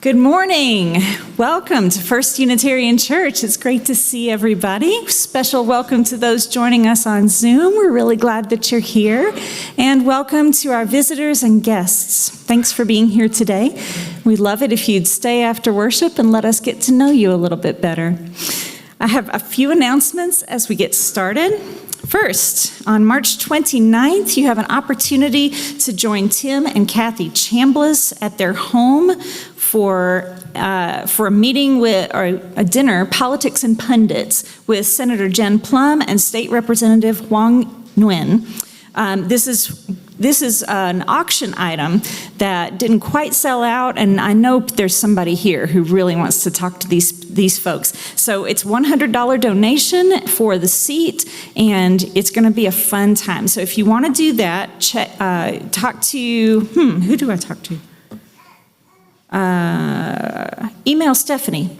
Good morning. Welcome to First Unitarian Church. It's great to see everybody. Special welcome to those joining us on Zoom. We're really glad that you're here. And welcome to our visitors and guests. Thanks for being here today. We'd love it if you'd stay after worship and let us get to know you a little bit better. I have a few announcements as we get started. First, on March 29th, you have an opportunity to join Tim and Kathy Chambliss at their home for a meeting or a dinner, Politics and Pundits, with Senator Jen Plum and State Representative Wang Nguyen. This is an auction item that didn't quite sell out, and I know there's somebody here who really wants to talk to these folks. So it's $100 donation for the seat, and it's going to be a fun time. So if you want to do that, talk to, who do I talk to? Email Stephanie.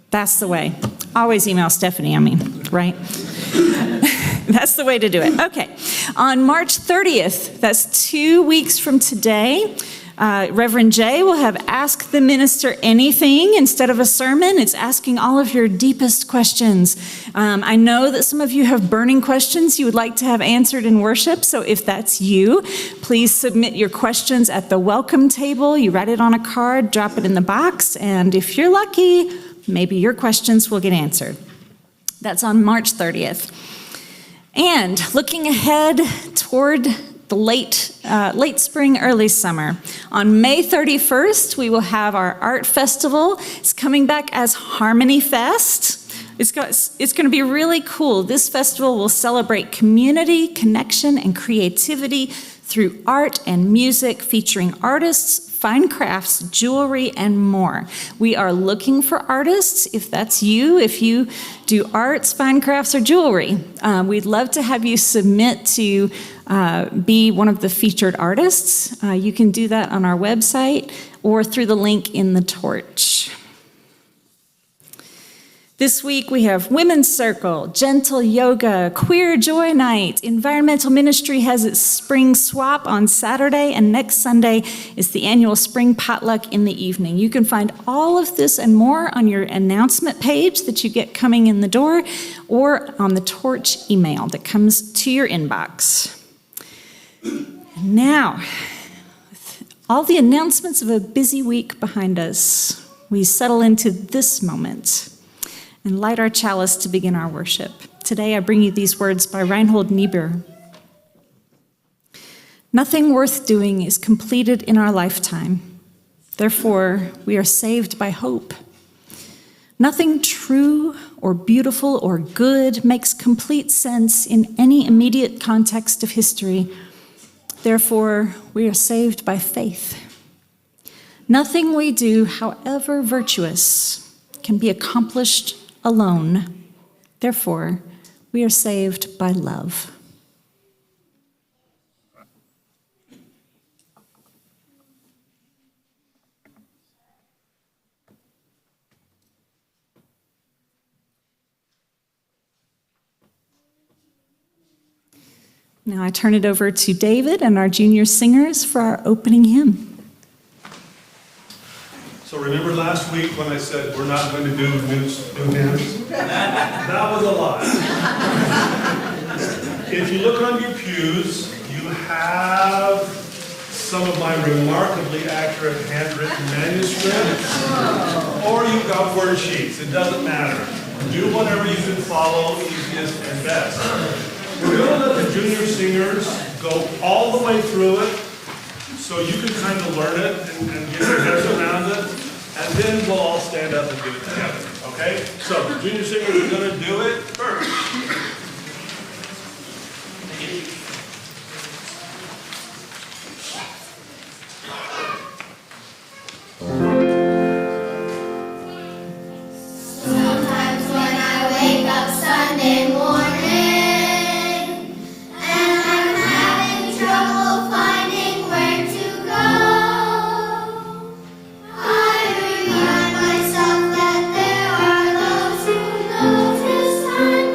That's the way. Always email Stephanie, right? That's the way to do it. Okay. On March 30th, that's 2 weeks from today, Reverend Jay will have Ask the Minister Anything instead of a sermon. It's asking all of your deepest questions. I know that some of you have burning questions you would like to have answered in worship, so if that's you, please submit your questions at the welcome table. You write it on a card, drop it in the box, and if you're lucky, maybe your questions will get answered. That's on March 30th. And looking ahead toward the late spring, early summer. On May 31st, we will have our art festival. It's coming back as Harmony Fest. It's going to be really cool. This festival will celebrate community, connection, and creativity through art and music, featuring artists, fine crafts, jewelry, and more. We are looking for artists. If that's you, if you do arts, fine crafts, or jewelry, we'd love to have you submit to be one of the featured artists. You can do that on our website or through the link in the torch. This week we have Women's Circle, Gentle Yoga, Queer Joy Night. Environmental Ministry has its spring swap on Saturday, and next Sunday is the annual spring potluck in the evening. You can find all of this and more on your announcement page that you get coming in the door or on the torch email that comes to your inbox. Now, with all the announcements of a busy week behind us, we settle into this moment and light our chalice to begin our worship. Today I bring you these words by Reinhold Niebuhr. Nothing worth doing is completed in our lifetime. Therefore, we are saved by hope. Nothing true or beautiful or good makes complete sense in any immediate context of history. Therefore, we are saved by faith. Nothing we do, however virtuous, can be accomplished alone. Therefore, we are saved by love. Now I turn it over to David and our junior singers for our opening hymn. So remember last week when I said we're not going to do new hymns? That was a lie. If you look on your pews, you have some of my remarkably accurate handwritten manuscripts, or you've got word sheets. It doesn't matter. Do whatever you can follow easiest and best. We're going to let the junior singers go all the way through it, so you can kind of learn it and get your heads around it, and then we'll all stand up and do it together, okay? So the junior singers are going to do it first. Sometimes when I wake up Sunday morning, trouble finding where to go, I remind myself that there are those who notice I'm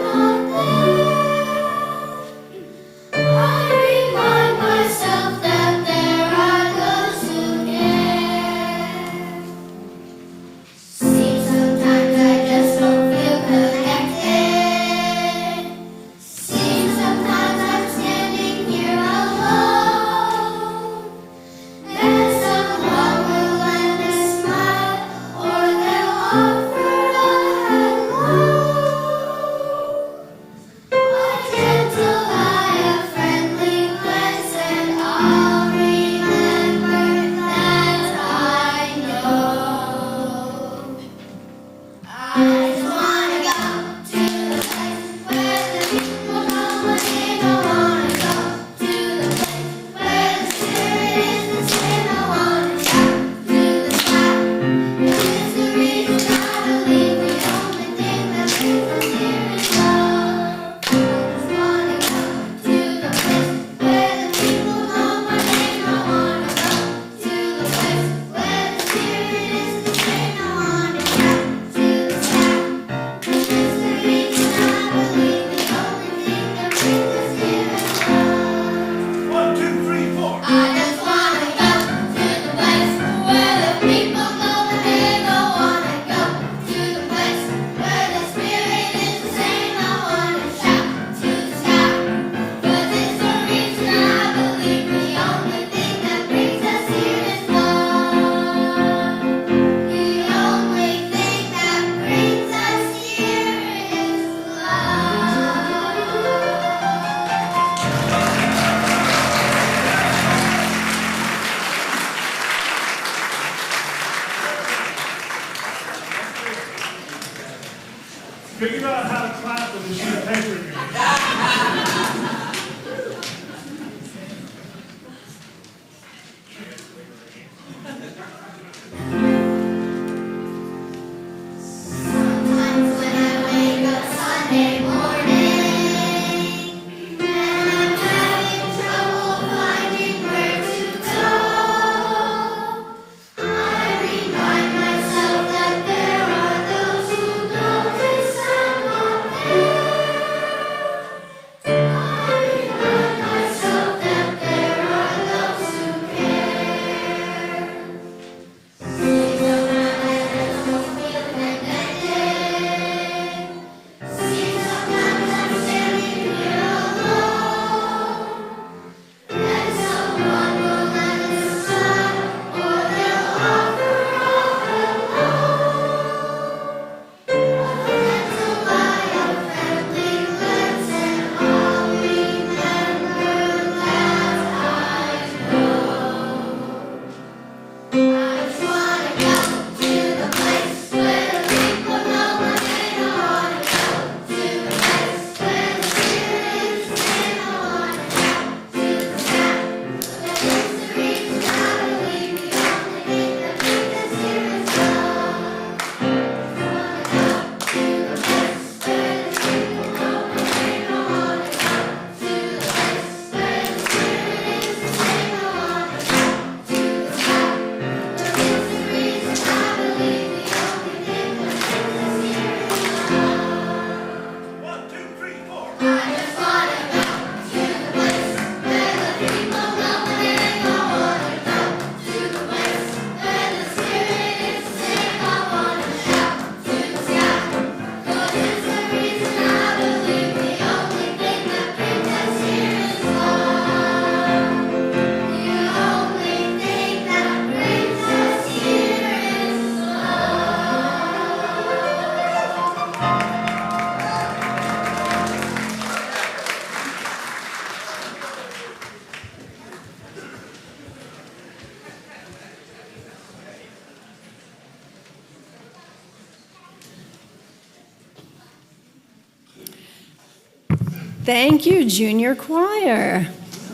Thank you, junior choir.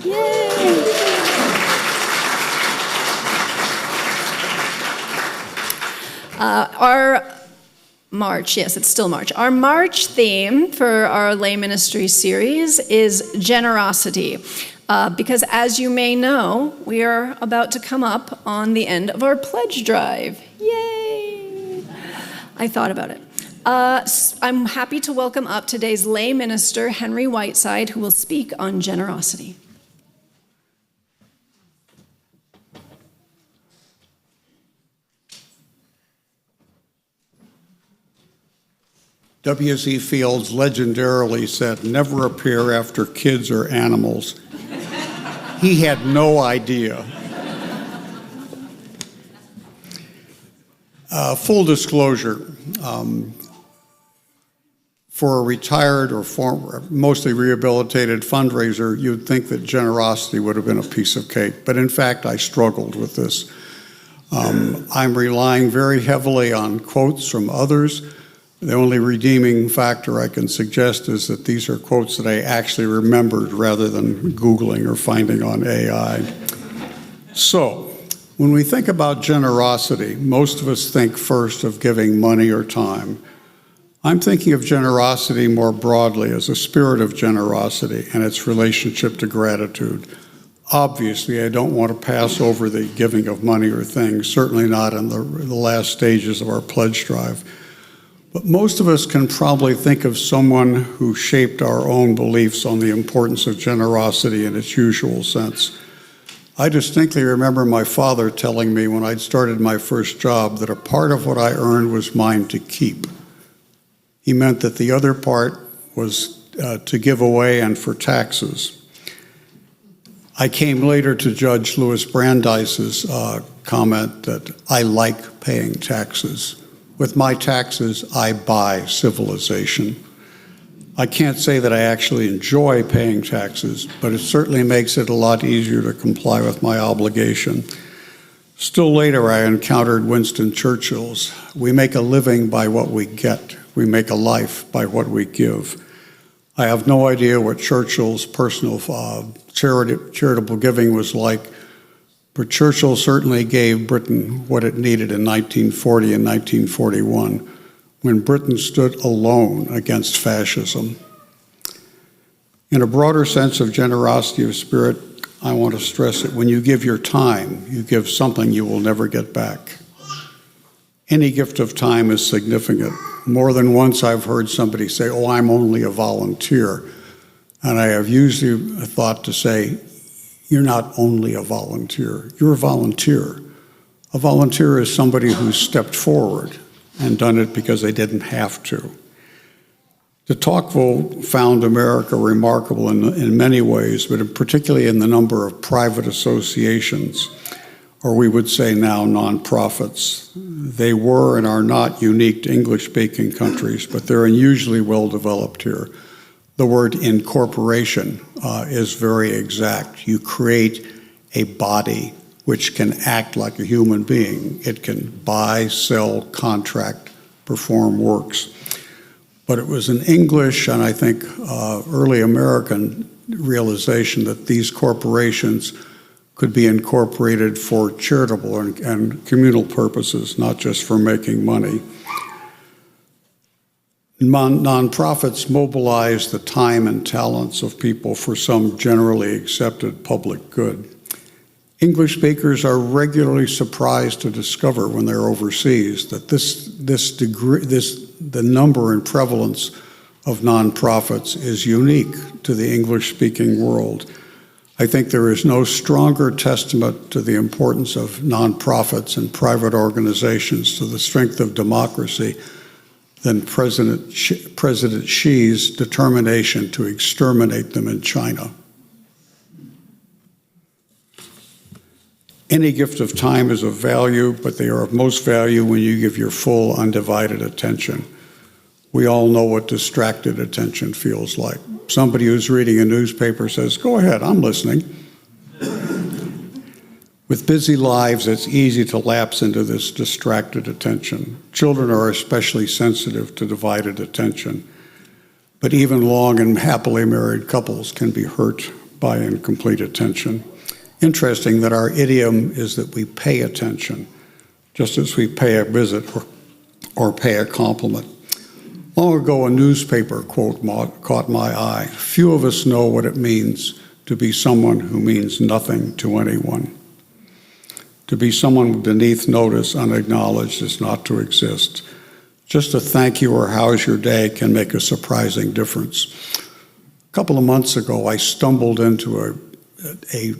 Yay! Our March, yes, it's still March. Our March theme for our lay ministry series is generosity. Because as you may know, we are about to come up on the end of our pledge drive. Yay! I thought about it. I'm happy to welcome up today's lay minister, Henry Whiteside, who will speak on generosity. W.C. Fields legendarily said, "Never appear after kids or animals." He had no idea. Full disclosure, for a retired or mostly rehabilitated fundraiser, you'd think that generosity would have been a piece of cake. But in fact, I struggled with this. I'm relying very heavily on quotes from others. The only redeeming factor I can suggest is that these are quotes that I actually remembered rather than Googling or finding on AI. So, when we think about generosity, most of us think first of giving money or time. I'm thinking of generosity more broadly as a spirit of generosity and its relationship to gratitude. Obviously, I don't want to pass over the giving of money or things, certainly not in the last stages of our pledge drive. But most of us can probably think of someone who shaped our own beliefs on the importance of generosity in its usual sense. I distinctly remember my father telling me when I'd started my first job that a part of what I earned was mine to keep. He meant that the other part was to give away and for taxes. I came later to Judge Louis Brandeis's comment that I like paying taxes. With my taxes, I buy civilization. I can't say that I actually enjoy paying taxes, but it certainly makes it a lot easier to comply with my obligation. Still later, I encountered Winston Churchill's, "We make a living by what we get. We make a life by what we give." I have no idea what Churchill's personal charitable giving was like, but Churchill certainly gave Britain what it needed in 1940 and 1941, when Britain stood alone against fascism. In a broader sense of generosity of spirit, I want to stress that when you give your time, you give something you will never get back. Any gift of time is significant. More than once I've heard somebody say, "Oh, I'm only a volunteer." And I have usually thought to say, you're not only a volunteer, you're a volunteer. A volunteer is somebody who's stepped forward and done it because they didn't have to. De Tocqueville found America remarkable in many ways, but particularly in the number of private associations, or we would say now nonprofits. They were and are not unique to English-speaking countries, but they're unusually well-developed here. The word incorporation is very exact. You create a body which can act like a human being. It can buy, sell, contract, perform works. But it was an English and I think early American realization that these corporations could be incorporated for charitable and communal purposes, not just for making money. Nonprofits mobilize the time and talents of people for some generally accepted public good. English speakers are regularly surprised to discover when they're overseas that the number and prevalence of nonprofits is unique to the English-speaking world. I think there is no stronger testament to the importance of nonprofits and private organizations to the strength of democracy than President Xi's determination to exterminate them in China. Any gift of time is of value, but they are of most value when you give your full, undivided attention. We all know what distracted attention feels like. Somebody who's reading a newspaper says, "Go ahead, I'm listening." With busy lives, it's easy to lapse into this distracted attention. Children are especially sensitive to divided attention. but even long and happily married couples can be hurt by incomplete attention. Interesting that our idiom is that we pay attention, just as we pay a visit or pay a compliment. Long ago, a newspaper quote caught my eye. Few of us know what it means to be someone who means nothing to anyone. To be someone beneath notice, unacknowledged, is not to exist. Just a thank you or how's your day can make a surprising difference. A couple of months ago, I stumbled into a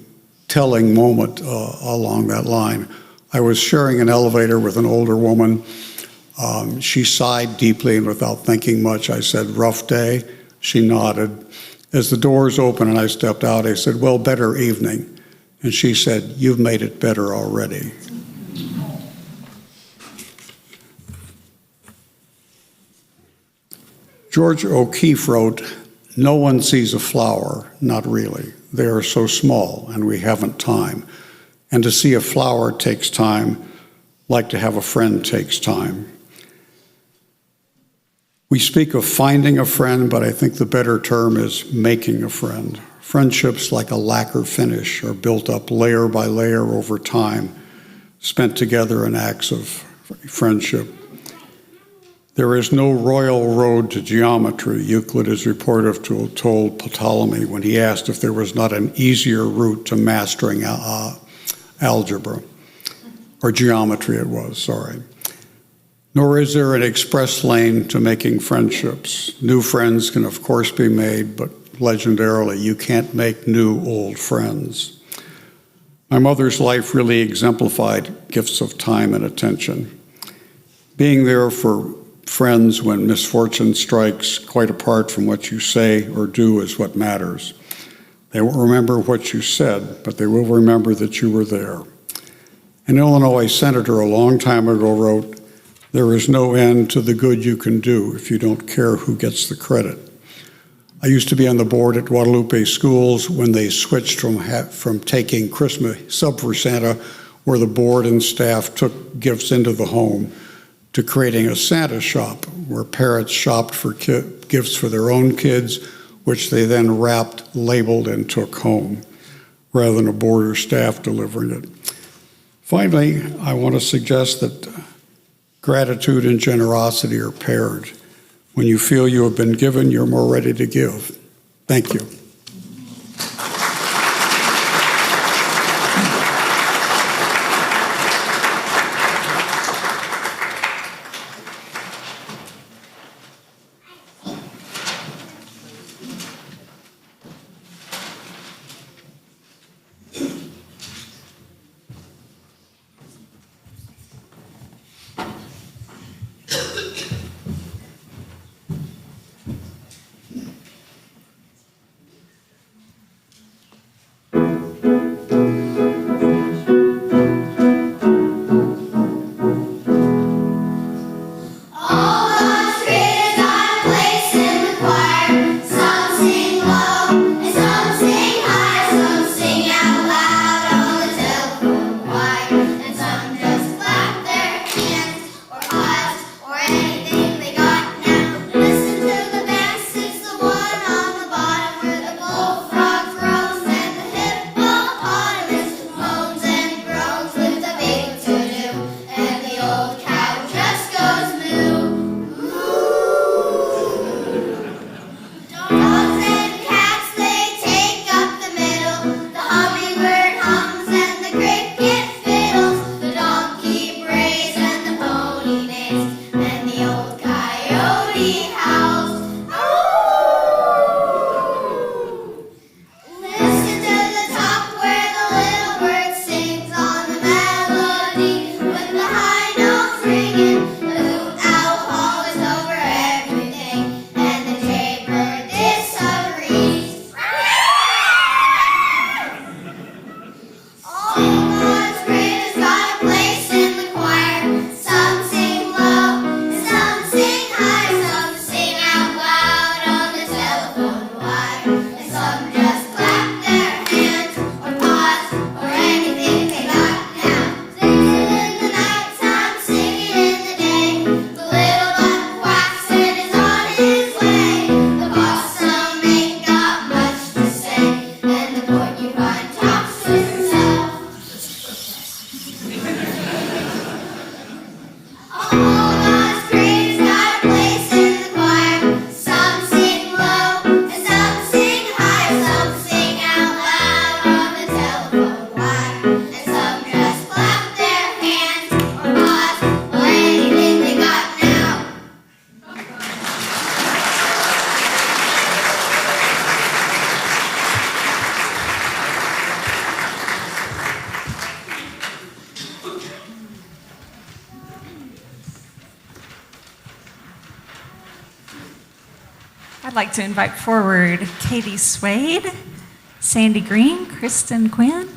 telling moment along that line. I was sharing an elevator with an older woman. She sighed deeply, and without thinking much, I said, "Rough day?" She nodded. As the doors opened and I stepped out, I said, "Well, better evening." And she said, "You've made it better already." George O'Keeffe wrote, "No one sees a flower, not really. They are so small and we haven't time. And to see a flower takes time, like to have a friend takes time." We speak of finding a friend, but I think the better term is making a friend. Friendships, like a lacquer finish, are built up layer by layer over time, spent together in acts of friendship. There is no royal road to geometry, Euclid is reported to have told Ptolemy when he asked if there was not an easier route to mastering algebra, or geometry it was, sorry. Nor is there an express lane to making friendships. New friends can of course be made, but legendarily, you can't make new old friends. My mother's life really exemplified gifts of time and attention. Being there for friends when misfortune strikes, quite apart from what you say or do, is what matters. They won't remember what you said, but they will remember that you were there. An Illinois senator a long time ago wrote, "There is no end to the good you can do if you don't care who gets the credit." I used to be on the board at Guadalupe Schools when they switched from taking Christmas Sub for Santa, where the board and staff took gifts into the home, to creating a Santa shop where parents shopped for gifts for their own kids, which they then wrapped, labeled, and took home, rather than a board or staff delivering it. Finally, I want to suggest that gratitude and generosity are paired. When you feel you have been given, you're more ready to give. Thank you. I'd like to invite forward Katie Swade, Sandy Green, Kristen Quinn.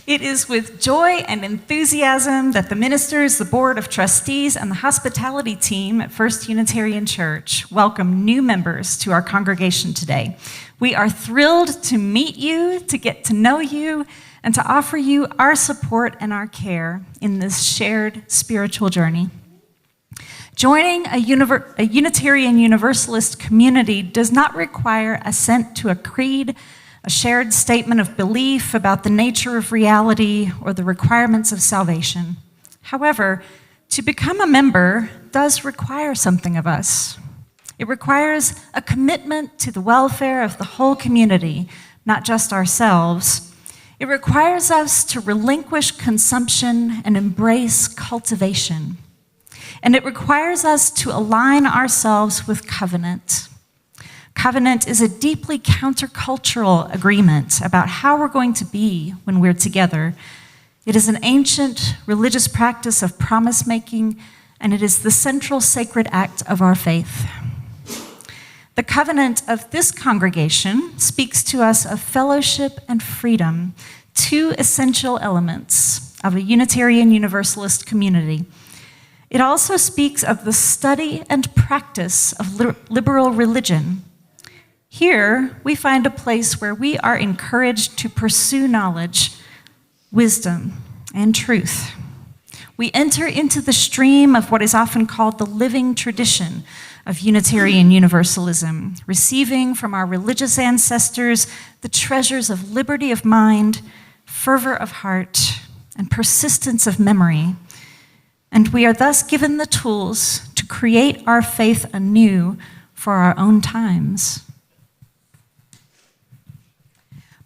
It is with joy and enthusiasm that the ministers, the Board of Trustees, and the hospitality team at First Unitarian Church welcome new members to our congregation today. We are thrilled to meet you, to get to know you, and to offer you our support and our care in this shared spiritual journey. Joining a Unitarian Universalist community does not require assent to a creed, a shared statement of belief about the nature of reality or the requirements of salvation. However, to become a member does require something of us. It requires a commitment to the welfare of the whole community, not just ourselves. It requires us to relinquish consumption and embrace cultivation. And it requires us to align ourselves with covenant. Covenant is a deeply countercultural agreement about how we're going to be when we're together. It is an ancient religious practice of promise-making, and it is the central sacred act of our faith. The covenant of this congregation speaks to us of fellowship and freedom, two essential elements of a Unitarian Universalist community. It also speaks of the study and practice of liberal religion. Here, we find a place where we are encouraged to pursue knowledge, wisdom, and truth. We enter into the stream of what is often called the living tradition of Unitarian Universalism, receiving from our religious ancestors the treasures of liberty of mind, fervor of heart, and persistence of memory. And we are thus given the tools to create our faith anew for our own times.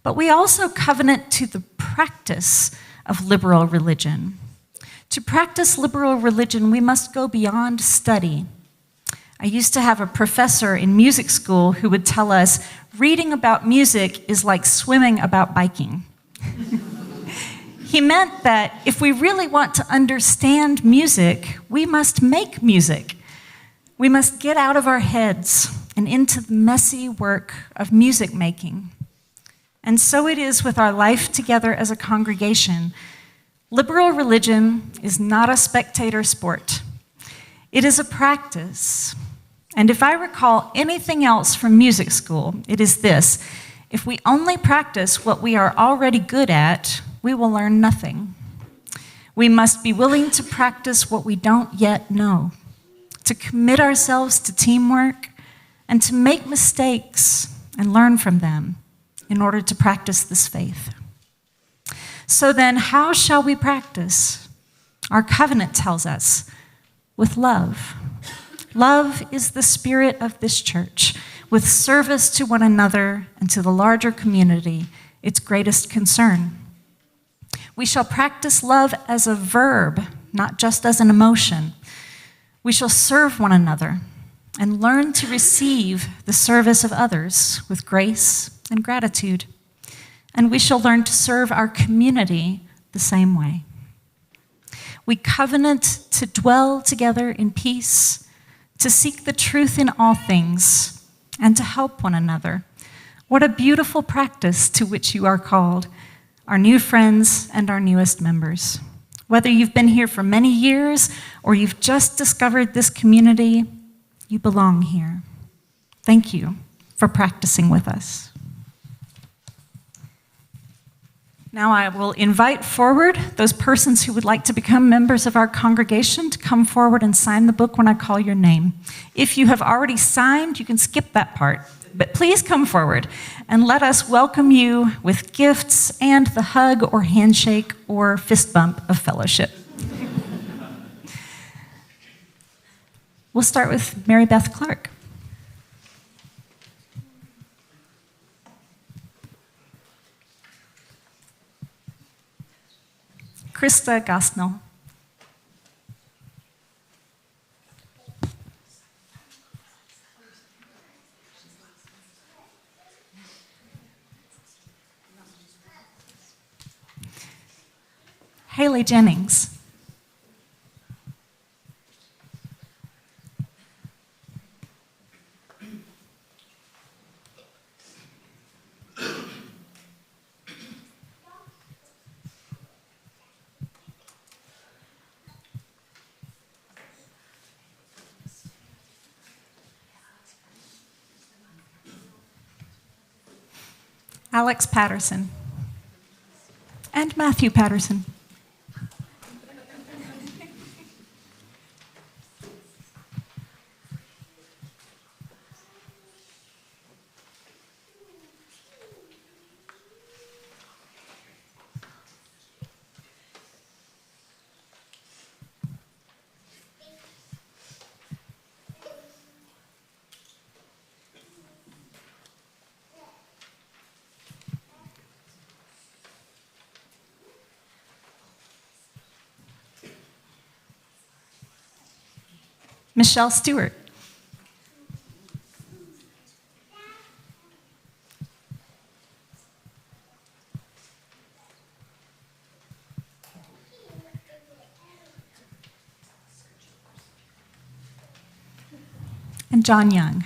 But we also covenant to the practice of liberal religion. To practice liberal religion, we must go beyond study. I used to have a professor in music school who would tell us, reading about music is like swimming about biking. He meant that if we really want to understand music, we must make music. We must get out of our heads and into the messy work of music making. And so it is with our life together as a congregation. Liberal religion is not a spectator sport. It is a practice. And if I recall anything else from music school, it is this: if we only practice what we are already good at, we will learn nothing. We must be willing to practice what we don't yet know, to commit ourselves to teamwork, and to make mistakes and learn from them in order to practice this faith. So then, how shall we practice? Our covenant tells us, with love. Love is the spirit of this church, with service to one another and to the larger community, its greatest concern. We shall practice love as a verb, not just as an emotion. We shall serve one another and learn to receive the service of others with grace and gratitude. And we shall learn to serve our community the same way. We covenant to dwell together in peace, to seek the truth in all things, and to help one another. What a beautiful practice to which you are called, our new friends and our newest members. Whether you've been here for many years or you've just discovered this community, you belong here. Thank you for practicing with us. Now I will invite forward those persons who would like to become members of our congregation to come forward and sign the book when I call your name. If you have already signed, you can skip that part, but please come forward and let us welcome you with gifts and the hug or handshake or fist bump of fellowship. We'll start with Mary Beth Clark. Krista Gosnell. Haley Jennings. Alex Patterson. And Matthew Patterson. Michelle Stewart. And John Young.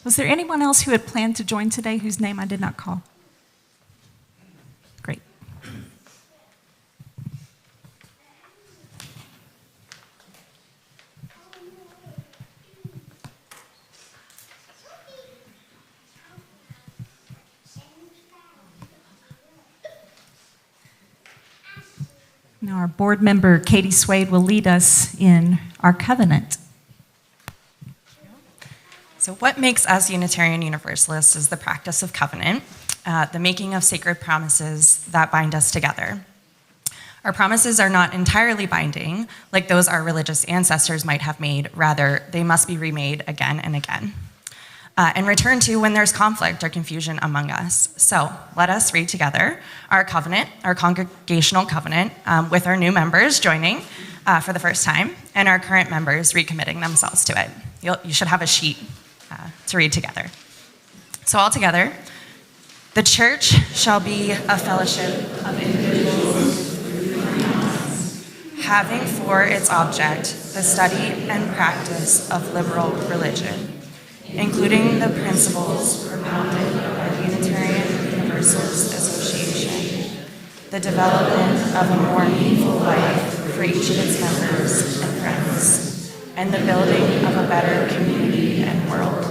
Was there anyone else who had planned to join today whose name I did not call? Great. Now our board member, Katie Swade, will lead us in our covenant. So what makes us Unitarian Universalists is the practice of covenant, the making of sacred promises that bind us together. Our promises are not entirely binding, like those our religious ancestors might have made. Rather, they must be remade again and again, and returned to when there's conflict or confusion among us. So let us read together our covenant, our congregational covenant, with our new members joining for the first time, and our current members recommitting themselves to it. You should have a sheet to read together. So all together, the church shall be a fellowship of individuals having for its object the study and practice of liberal religion, including the principles propounded by the Unitarian Universalist Association, the development of a more meaningful life for each of its members and friends, and the building of a better community and world.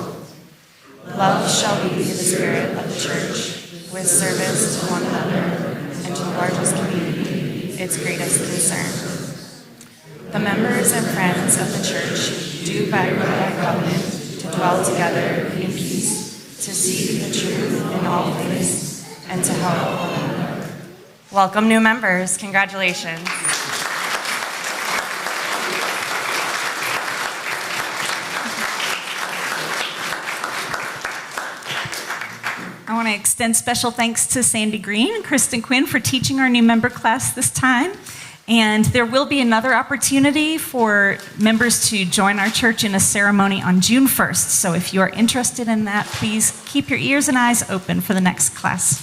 Love shall be the spirit of the church, with service to one another and to the largest community, its greatest concern. The members and friends of the church do by covenant to dwell together in peace, to seek the truth in all things, and to help one another. Welcome, new members. Congratulations. I want to extend special thanks to Sandy Green and Kristen Quinn for teaching our new member class this time. And there will be another opportunity for members to join our church in a ceremony on June 1st. So if you are interested in that, please keep your ears and eyes open for the next class.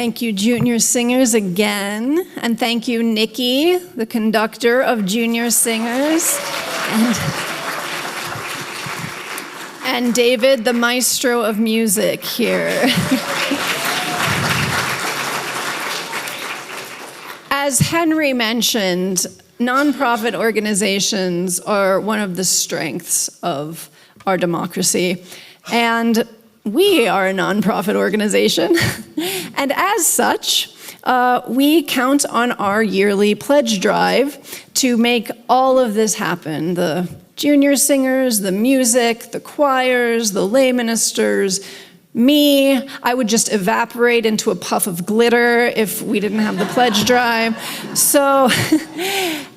Thank you, junior singers, again. And thank you, Nikki, the conductor of junior singers. And David, the maestro of music here. As Henry mentioned, nonprofit organizations are one of the strengths of our democracy. And we are a nonprofit organization. And as such, we count on our yearly pledge drive to make all of this happen. The junior singers, the music, the choirs, the lay ministers, me, I would just evaporate into a puff of glitter if we didn't have the pledge drive. So,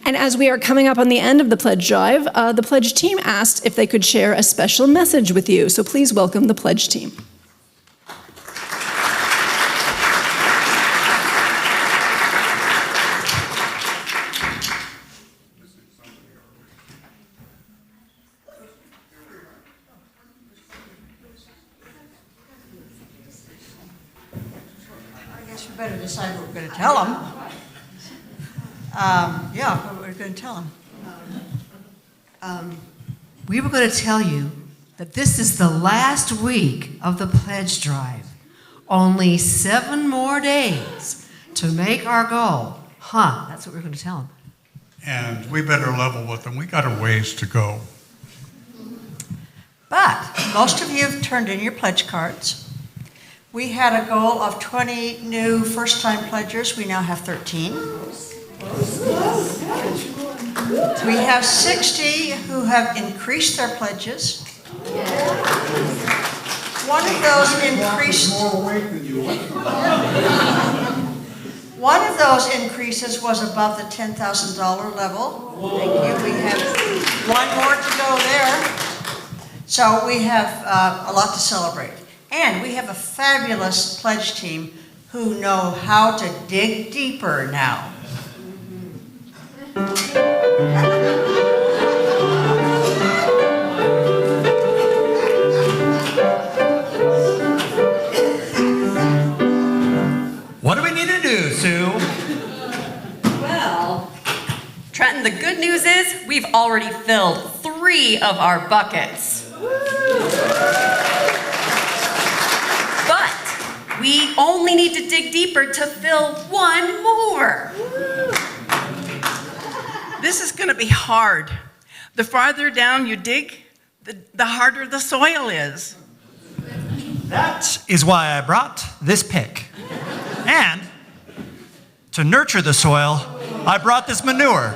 and as we are coming up on the end of the pledge drive, the pledge team asked if they could share a special message with you. So please welcome the pledge team. Better decide what we're going to tell them. What we're going to tell them. We were going to tell you that this is the last week of the pledge drive. Only 7 more days to make our goal. That's what we're going to tell them. And we better level with them. We got a ways to go. But most of you have turned in your pledge cards. We had a goal of 20 new first-time pledgers. We now have 13. We have 60 who have increased their pledges. One of those increases was above the $10,000 level. Thank you. We have one more to go there. So we have a lot to celebrate. And we have a fabulous pledge team who know how to dig deeper now. What do we need to do, Sue? Well, Trenton, the good news is we've already filled 3 of our buckets. We only need to dig deeper to fill 1 more. This is going to be hard. The farther down you dig, the harder the soil is. That is why I brought this pick. And to nurture the soil, I brought this manure.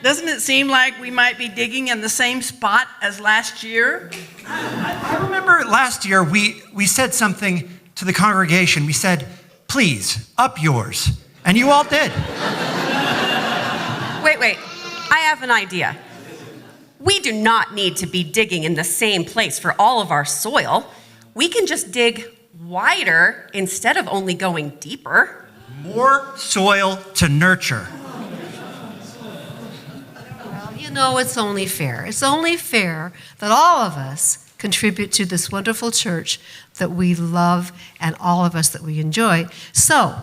Doesn't it seem like we might be digging in the same spot as last year? I remember last year we said something to the congregation. We said, please, up yours. And you all did. Wait. I have an idea. We do not need to be digging in the same place for all of our soil. We can just dig wider instead of only going deeper. More soil to nurture. No, it's only fair. It's only fair that all of us contribute to this wonderful church that we love and all of us that we enjoy. So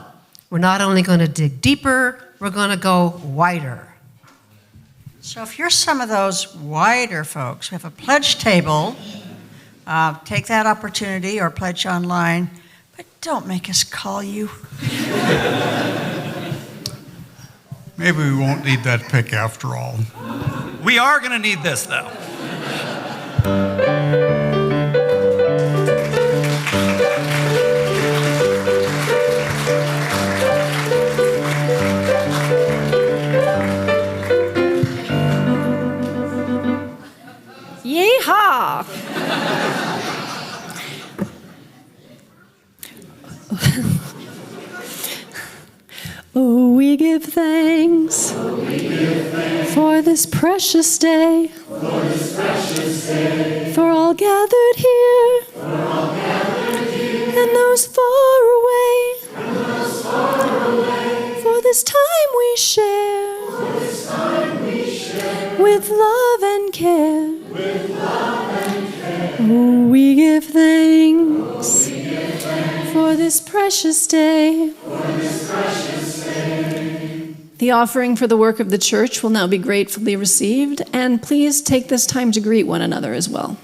we're not only going to dig deeper, we're going to go wider. So if you're some of those wider folks, we have a pledge table. Take that opportunity or pledge online, but don't make us call you. Maybe we won't need that pick after all. We are going to need this, though. Yeehaw! Oh, we give thanks for this precious day, for all gathered here, and those far away, for this time we share, with love and care. Oh, we give thanks for this precious day. The offering for the work of the church will now be gratefully received, and please take this time to greet one another as well.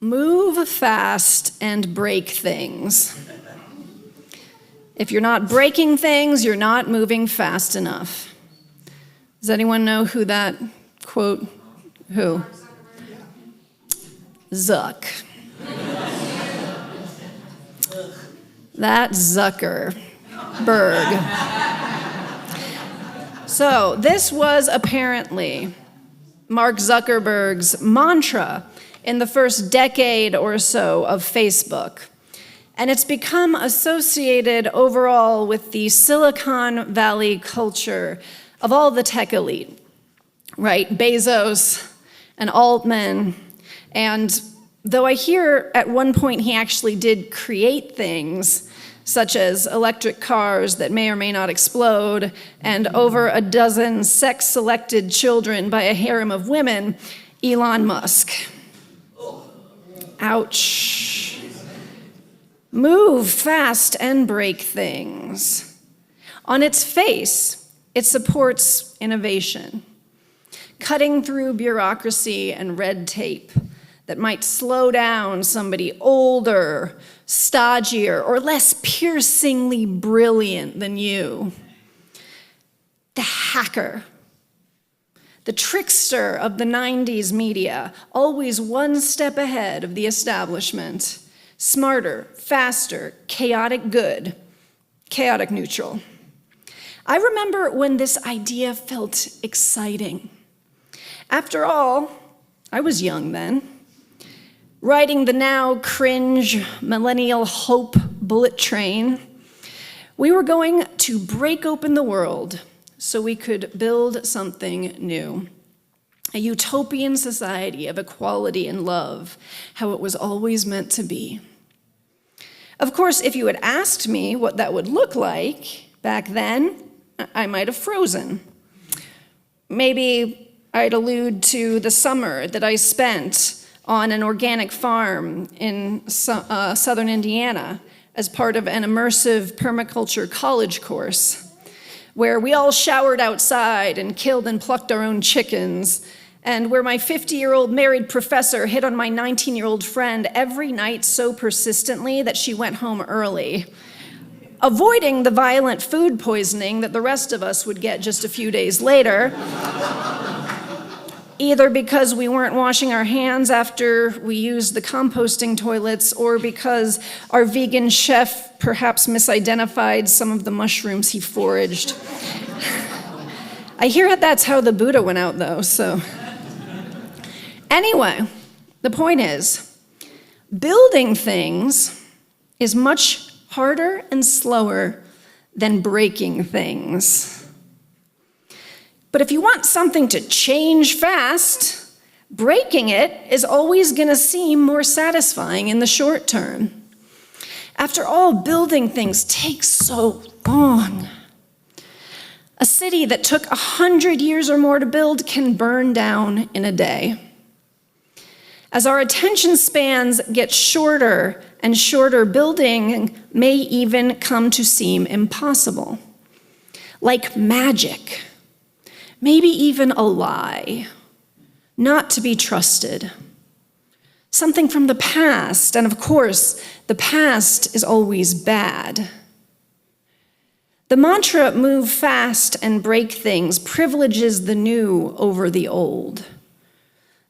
Move fast and break things. If you're not breaking things, you're not moving fast enough. Does anyone know who that quote? Who? Zuck. That Zuckerberg. So this was apparently Mark Zuckerberg's mantra in the first decade or so of Facebook. And it's become associated overall with the Silicon Valley culture of all the tech elite, right? Bezos and Altman. And though I hear at one point he actually did create things, such as electric cars that may or may not explode, and over a dozen sex-selected children by a harem of women, Elon Musk. Ouch. Move fast and break things. On its face, it supports innovation, cutting through bureaucracy and red tape that might slow down somebody older, stodgier, or less piercingly brilliant than you. The hacker, the trickster of the 90s media, always one step ahead of the establishment. Smarter, faster, chaotic good, chaotic neutral. I remember when this idea felt exciting. After all, I was young then, riding the now cringe millennial hope bullet train. We were going to break open the world so we could build something new. A utopian society of equality and love, how it was always meant to be. Of course, if you had asked me what that would look like back then, I might have frozen. Maybe I'd allude to the summer that I spent on an organic farm in southern Indiana as part of an immersive permaculture college course, where we all showered outside and killed and plucked our own chickens, and where my 50-year-old married professor hit on my 19-year-old friend every night so persistently that she went home early, avoiding the violent food poisoning that the rest of us would get just a few days later, either because we weren't washing our hands after we used the composting toilets, or because our vegan chef perhaps misidentified some of the mushrooms he foraged. I hear that's how the Buddha went out, though, so. Anyway, the point is, building things is much harder and slower than breaking things. But if you want something to change fast, breaking it is always going to seem more satisfying in the short term. After all, building things takes so long. A city that took 100 years or more to build can burn down in a day. As our attention spans get shorter and shorter building may even come to seem impossible. Like magic, maybe even a lie, not to be trusted. Something from the past, and of course, the past is always bad. The mantra, move fast and break things, privileges the new over the old.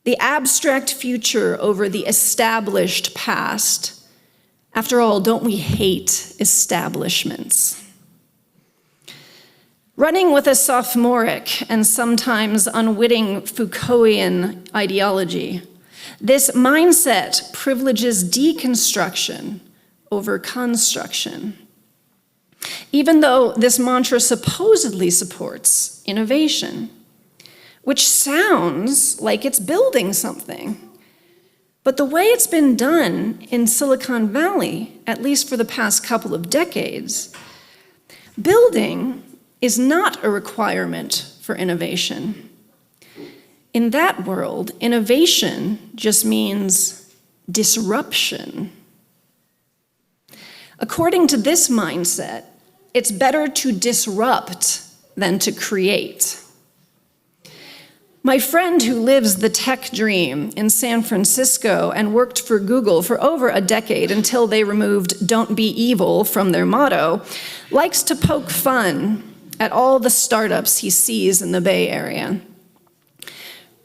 The abstract future over the established past. After all, don't we hate establishments? Running with a sophomoric and sometimes unwitting Foucaultian ideology, this mindset privileges deconstruction over construction. Even though this mantra supposedly supports innovation, which sounds like it's building something. But the way it's been done in Silicon Valley, at least for the past couple of decades, building is not a requirement for innovation. In that world, innovation just means disruption. According to this mindset, it's better to disrupt than to create. My friend who lives the tech dream in San Francisco and worked for Google for over a decade until they removed "Don't be evil" from their motto, likes to poke fun at all the startups he sees in the Bay Area.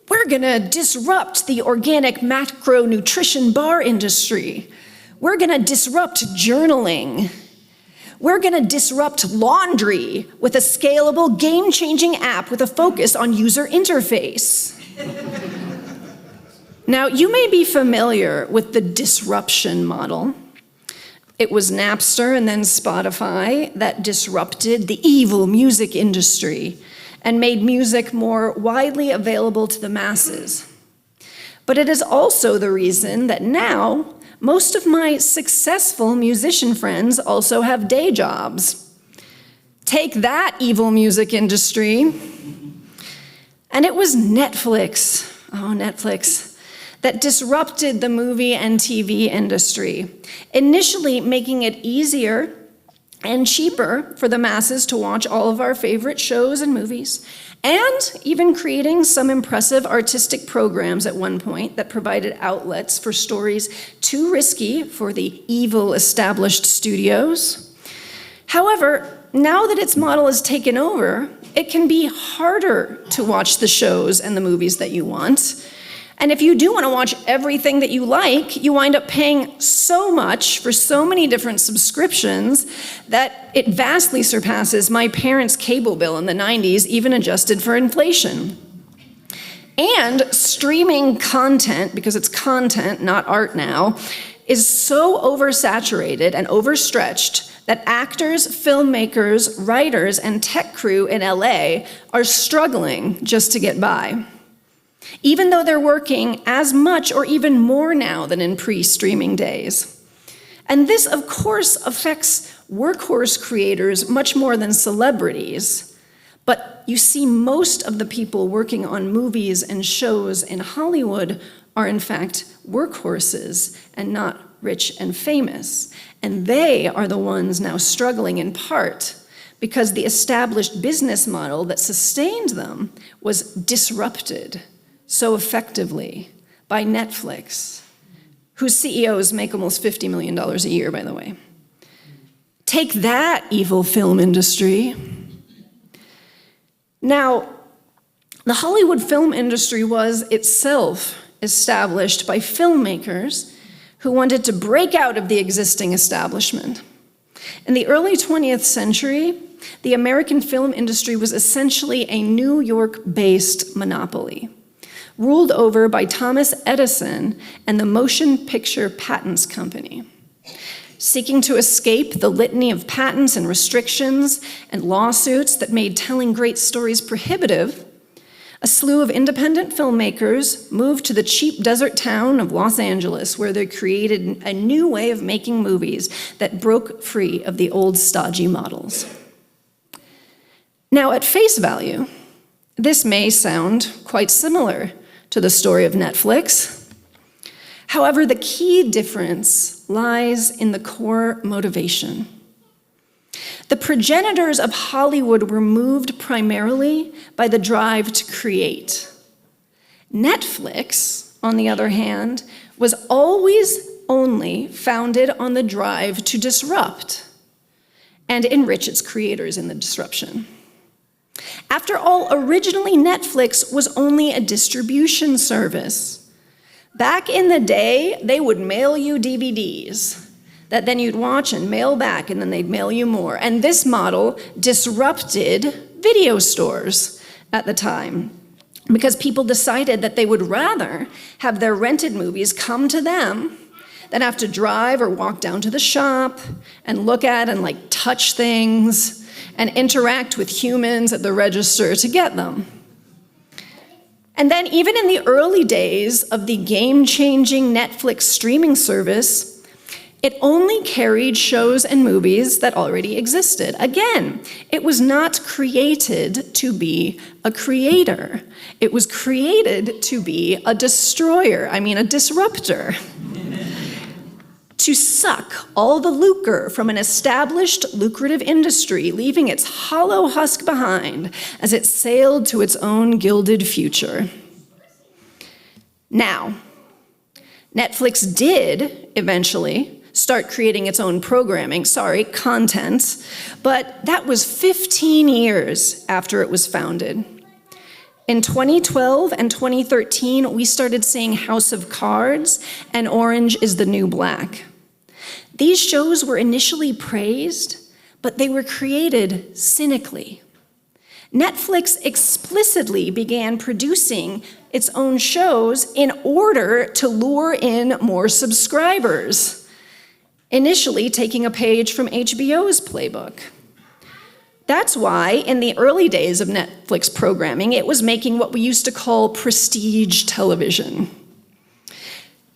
We're gonna disrupt the organic macronutrition bar industry. We're gonna disrupt journaling. We're gonna disrupt laundry with a scalable, game-changing app with a focus on user interface. Now, you may be familiar with the disruption model. It was Napster and then Spotify that disrupted the evil music industry and made music more widely available to the masses. But it is also the reason that now most of my successful musician friends also have day jobs. Take that, evil music industry. And it was Netflix, that disrupted the movie and TV industry, initially making it easier and cheaper for the masses to watch all of our favorite shows and movies, and even creating some impressive artistic programs at one point that provided outlets for stories too risky for the evil established studios. However, now that its model is taken over, it can be harder to watch the shows and the movies that you want. And if you do want to watch everything that you like, you wind up paying so much for so many different subscriptions that it vastly surpasses my parents' cable bill in the 90s, even adjusted for inflation. And streaming content, because it's content, not art now, is so oversaturated and overstretched that actors, filmmakers, writers, and tech crew in LA are struggling just to get by, even though they're working as much or even more now than in pre-streaming days. And this, of course, affects workhorse creators much more than celebrities. But you see, most of the people working on movies and shows in Hollywood are in fact workhorses and not rich and famous. And they are the ones now struggling in part because the established business model that sustained them was disrupted so effectively by Netflix, whose CEOs make almost $50 million a year, by the way. Take that, evil film industry. Now, the Hollywood film industry was itself established by filmmakers who wanted to break out of the existing establishment. In the early 20th century, the American film industry was essentially a New York-based monopoly, ruled over by Thomas Edison and the Motion Picture Patents Company. Seeking to escape the litany of patents and restrictions and lawsuits that made telling great stories prohibitive, a slew of independent filmmakers moved to the cheap desert town of Los Angeles, where they created a new way of making movies that broke free of the old stodgy models. Now, at face value, this may sound quite similar to the story of Netflix. However, the key difference lies in the core motivation. The progenitors of Hollywood were moved primarily by the drive to create. Netflix, on the other hand, was always only founded on the drive to disrupt and enrich its creators in the disruption. After all, originally Netflix was only a distribution service. Back in the day, they would mail you DVDs that then you'd watch and mail back, and then they'd mail you more. And this model disrupted video stores at the time because people decided that they would rather have their rented movies come to them than have to drive or walk down to the shop and look at and touch things and interact with humans at the register to get them. And then even in the early days of the game-changing Netflix streaming service, it only carried shows and movies that already existed. Again, it was not created to be a creator. It was created to be a destroyer, a disruptor. To suck all the lucre from an established lucrative industry, leaving its hollow husk behind as it sailed to its own gilded future. Now, Netflix did eventually start creating its own content, but that was 15 years after it was founded. In 2012 and 2013, we started seeing House of Cards and Orange is the New Black. These shows were initially praised, but they were created cynically. Netflix explicitly began producing its own shows in order to lure in more subscribers, initially taking a page from HBO's playbook. That's why, in the early days of Netflix programming, it was making what we used to call prestige television.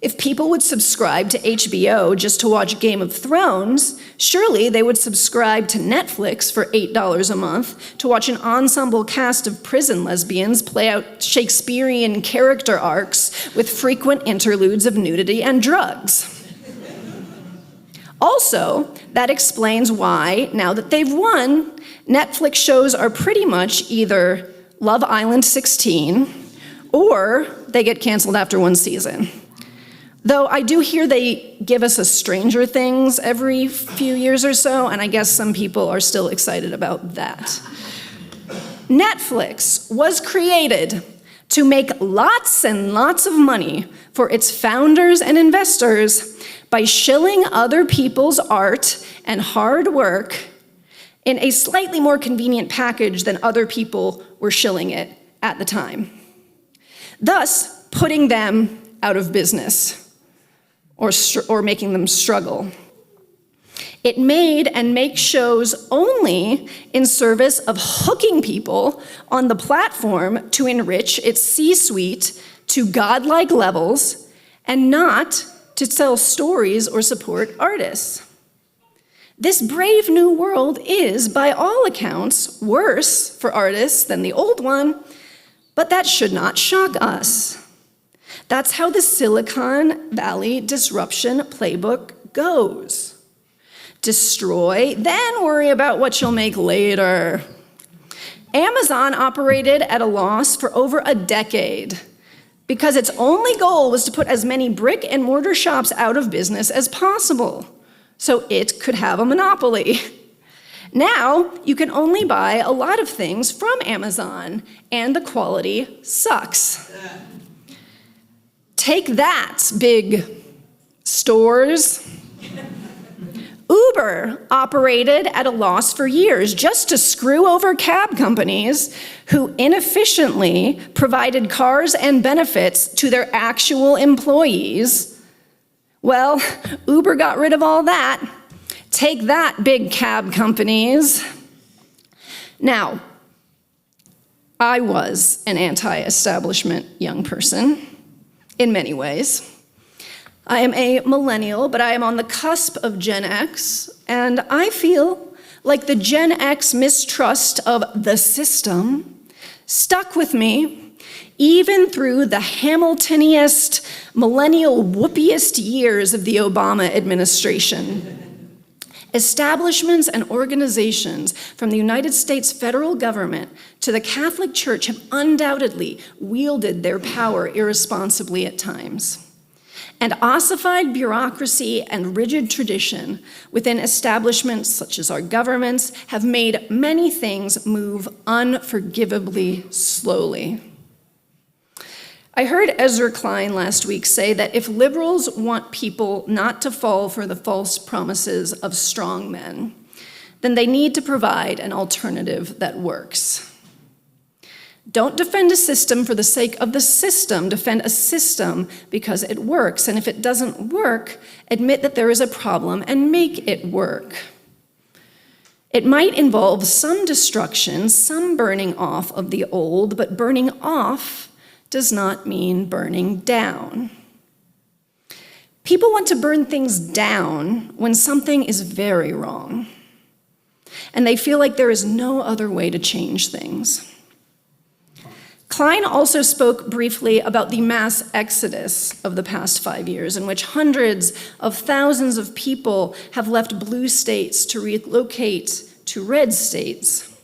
If people would subscribe to HBO just to watch Game of Thrones, surely they would subscribe to Netflix for $8 a month to watch an ensemble cast of prison lesbians play out Shakespearean character arcs with frequent interludes of nudity and drugs. Also, that explains why, now that they've won, Netflix shows are pretty much either Love Island 16 or they get canceled after one season. Though I do hear they give us a Stranger Things every few years or so, and I guess some people are still excited about that. Netflix was created to make lots and lots of money for its founders and investors by shilling other people's art and hard work in a slightly more convenient package than other people were shilling it at the time, thus putting them out of business or making them struggle. It made and makes shows only in service of hooking people on the platform to enrich its C-suite to godlike levels and not to tell stories or support artists. This brave new world is, by all accounts, worse for artists than the old one, but that should not shock us. That's how the Silicon Valley disruption playbook goes. Destroy, then worry about what you'll make later. Amazon operated at a loss for over a decade because its only goal was to put as many brick and mortar shops out of business as possible so it could have a monopoly. Now, you can only buy a lot of things from Amazon, and the quality sucks. Take that, big stores. Uber operated at a loss for years just to screw over cab companies who inefficiently provided cars and benefits to their actual employees. Well, Uber got rid of all that. Take that, big cab companies. Now, I was an anti-establishment young person in many ways. I am a millennial, but I am on the cusp of Gen X, and I feel like the Gen X mistrust of the system stuck with me even through the Hamiltoniest, millennial whoopiest years of the Obama administration. Establishments and organizations from the United States federal government to the Catholic Church have undoubtedly wielded their power irresponsibly at times. And ossified bureaucracy and rigid tradition within establishments such as our governments have made many things move unforgivably slowly. I heard Ezra Klein last week say that if liberals want people not to fall for the false promises of strong men, then they need to provide an alternative that works. Don't defend a system for the sake of the system. Defend a system because it works. And if it doesn't work, admit that there is a problem and make it work. It might involve some destruction, some burning off of the old, but burning off does not mean burning down. People want to burn things down when something is very wrong, and they feel like there is no other way to change things. Klein also spoke briefly about the mass exodus of the past 5 years, in which hundreds of thousands of people have left blue states to relocate to red states.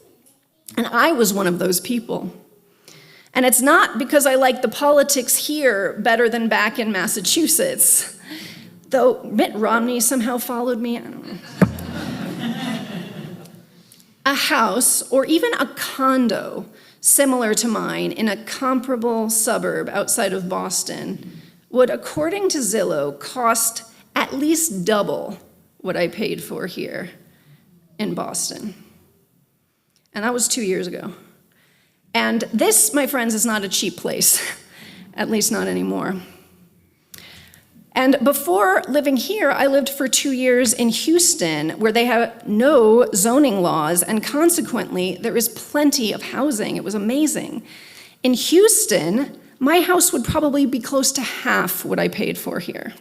And I was one of those people. And it's not because I like the politics here better than back in Massachusetts, though Mitt Romney somehow followed me, I don't know. A house, or even a condo, similar to mine in a comparable suburb outside of Boston would, according to Zillow, cost at least double what I paid for here in Boston. And that was 2 years ago. And this, my friends, is not a cheap place, at least not anymore. And before living here, I lived for 2 years in Houston, where they have no zoning laws, and consequently, there is plenty of housing. It was amazing. In Houston, my house would probably be close to half what I paid for here.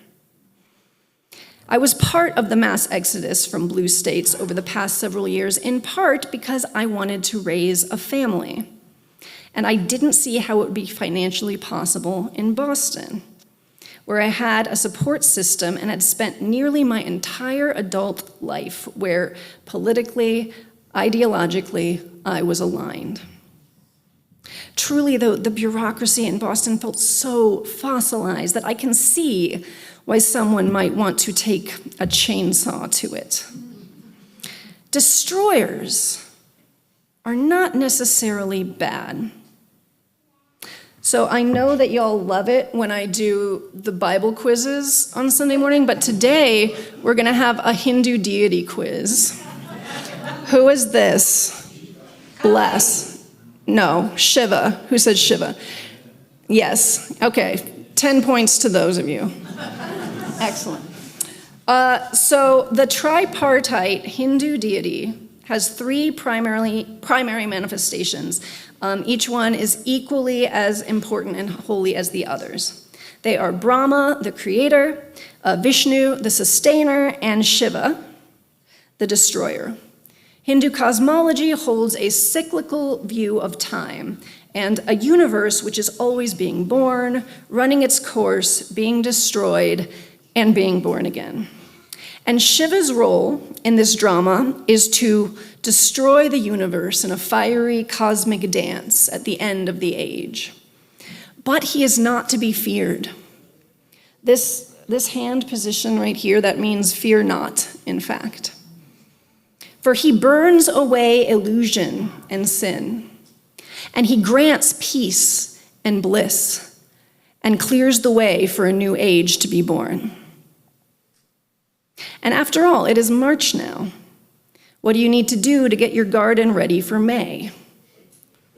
I was part of the mass exodus from blue states over the past several years, in part because I wanted to raise a family. And I didn't see how it would be financially possible in Boston, where I had a support system and had spent nearly my entire adult life where politically, ideologically, I was aligned. Truly, though, the bureaucracy in Boston felt so fossilized that I can see why someone might want to take a chainsaw to it. Destroyers are not necessarily bad. So I know that y'all love it when I do the Bible quizzes on Sunday morning, but today we're going to have a Hindu deity quiz. Who is this? Bless. No, Shiva. Who said Shiva? Yes. Okay, 10 points to those of you. Excellent. So the tripartite Hindu deity has three primary manifestations. Each one is equally as important and holy as the others. They are Brahma, the creator, Vishnu, the sustainer, and Shiva, the destroyer. Hindu cosmology holds a cyclical view of time and a universe which is always being born, running its course, being destroyed, and being born again. And Shiva's role in this drama is to destroy the universe in a fiery cosmic dance at the end of the age. But he is not to be feared. This hand position right here, that means fear not, in fact. For he burns away illusion and sin, and he grants peace and bliss, and clears the way for a new age to be born. And after all, it is March now. What do you need to do to get your garden ready for May?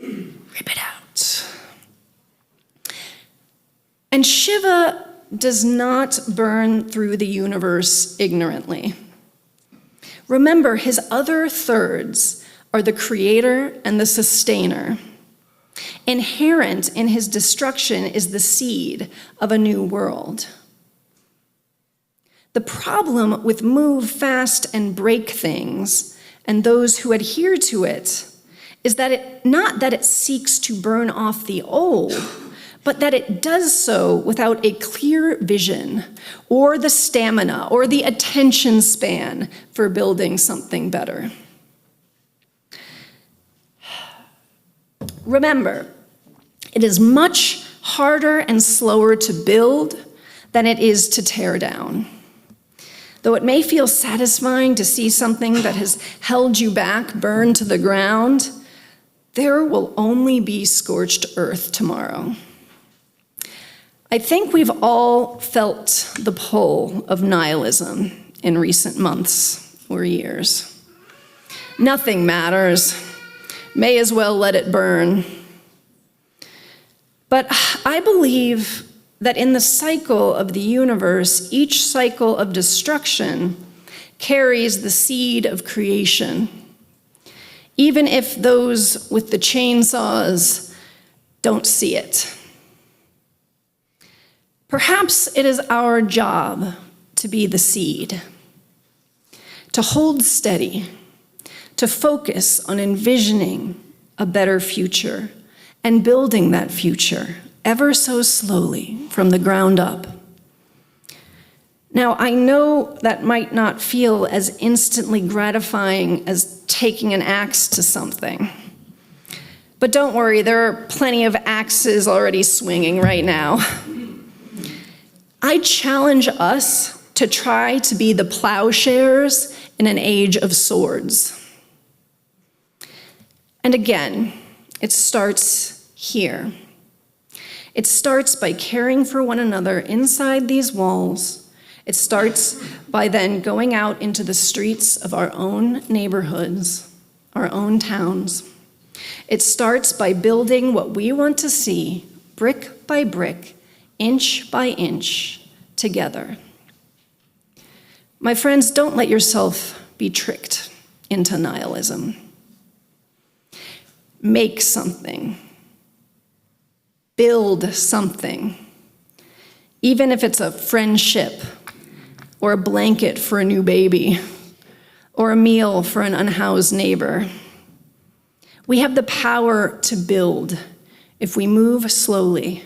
Rip it out. And Shiva does not burn through the universe ignorantly. Remember, his other thirds are the creator and the sustainer. Inherent in his destruction is the seed of a new world. The problem with move fast and break things and those who adhere to it is that not that it seeks to burn off the old, but that it does so without a clear vision or the stamina or the attention span for building something better. Remember, it is much harder and slower to build than it is to tear down. Though it may feel satisfying to see something that has held you back burn to the ground, there will only be scorched earth tomorrow. I think we've all felt the pull of nihilism in recent months or years. Nothing matters. May as well let it burn. But I believe that in the cycle of the universe, each cycle of destruction carries the seed of creation, even if those with the chainsaws don't see it. Perhaps it is our job to be the seed, to hold steady, to focus on envisioning a better future and building that future ever so slowly from the ground up. Now, I know that might not feel as instantly gratifying as taking an axe to something. But don't worry, there are plenty of axes already swinging right now. I challenge us to try to be the plowshares in an age of swords. And again, it starts here. It starts by caring for one another inside these walls. It starts by then going out into the streets of our own neighborhoods, our own towns. It starts by building what we want to see, brick by brick, inch by inch, together. My friends, don't let yourself be tricked into nihilism. Make something. Build something. Even if it's a friendship, or a blanket for a new baby, or a meal for an unhoused neighbor. We have the power to build if we move slowly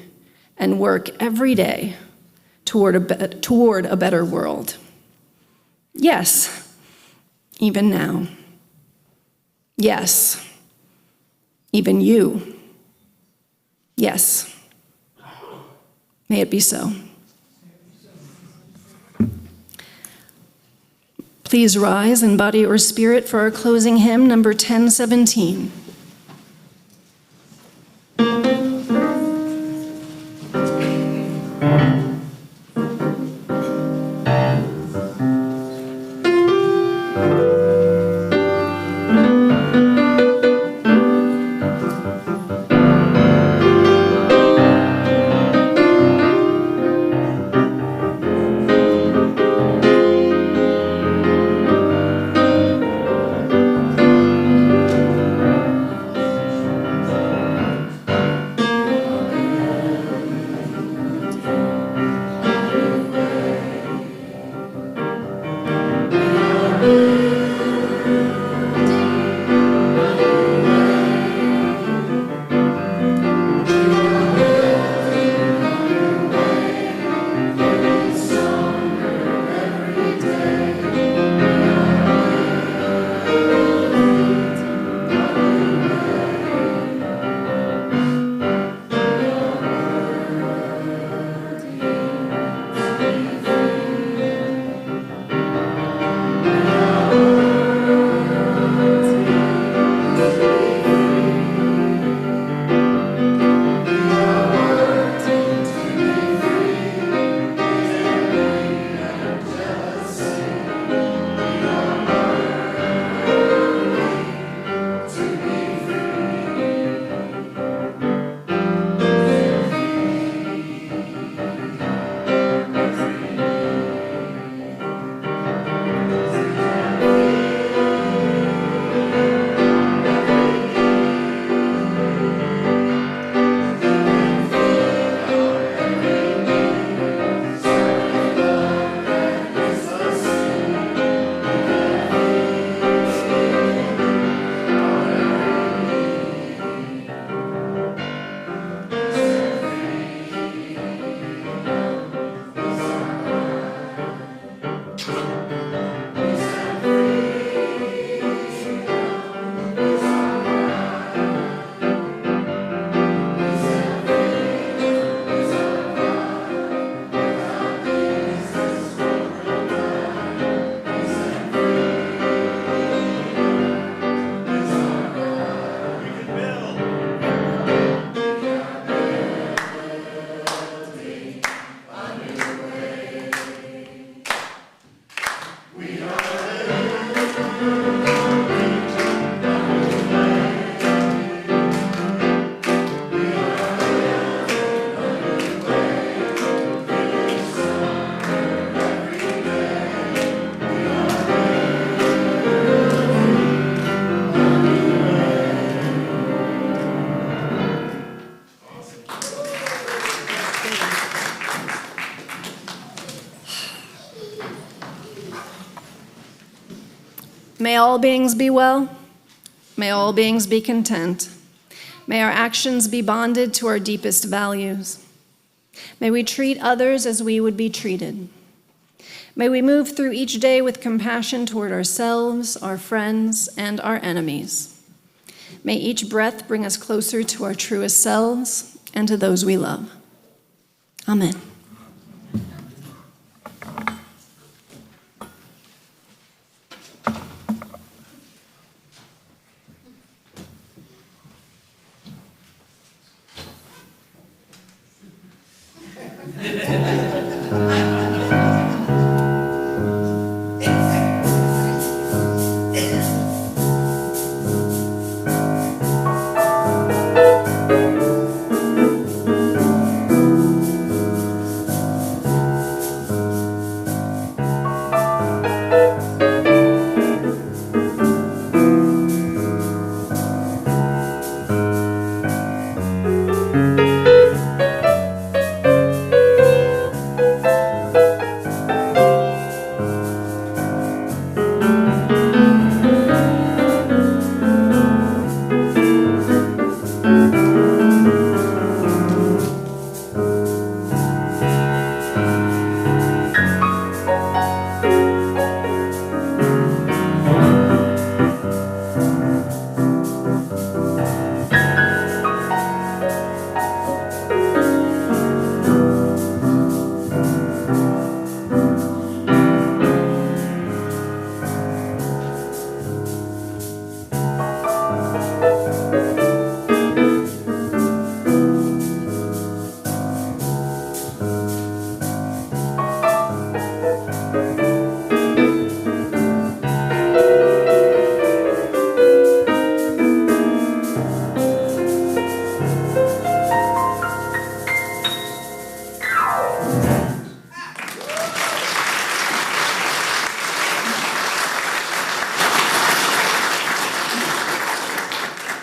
and work every day toward a better world. Yes, even now. Yes, even you. Yes. May it be so. Please rise in body or spirit for our closing hymn, number 1017. all beings be well. May all beings be content. May our actions be bonded to our deepest values. May we treat others as we would be treated. May we move through each day with compassion toward ourselves, our friends, and our enemies. May each breath bring us closer to our truest selves and to those we love. Amen.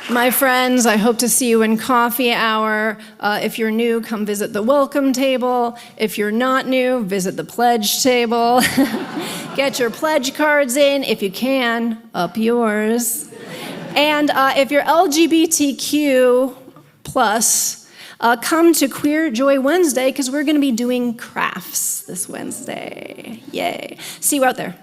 My friends, I hope to see you in coffee hour. If you're new, come visit the welcome table. If you're not new, visit the pledge table. Get your pledge cards in, if you can, up yours. And if you're LGBTQ plus, come to Queer Joy Wednesday, because we're going to be doing crafts this Wednesday. Yay. See you out there.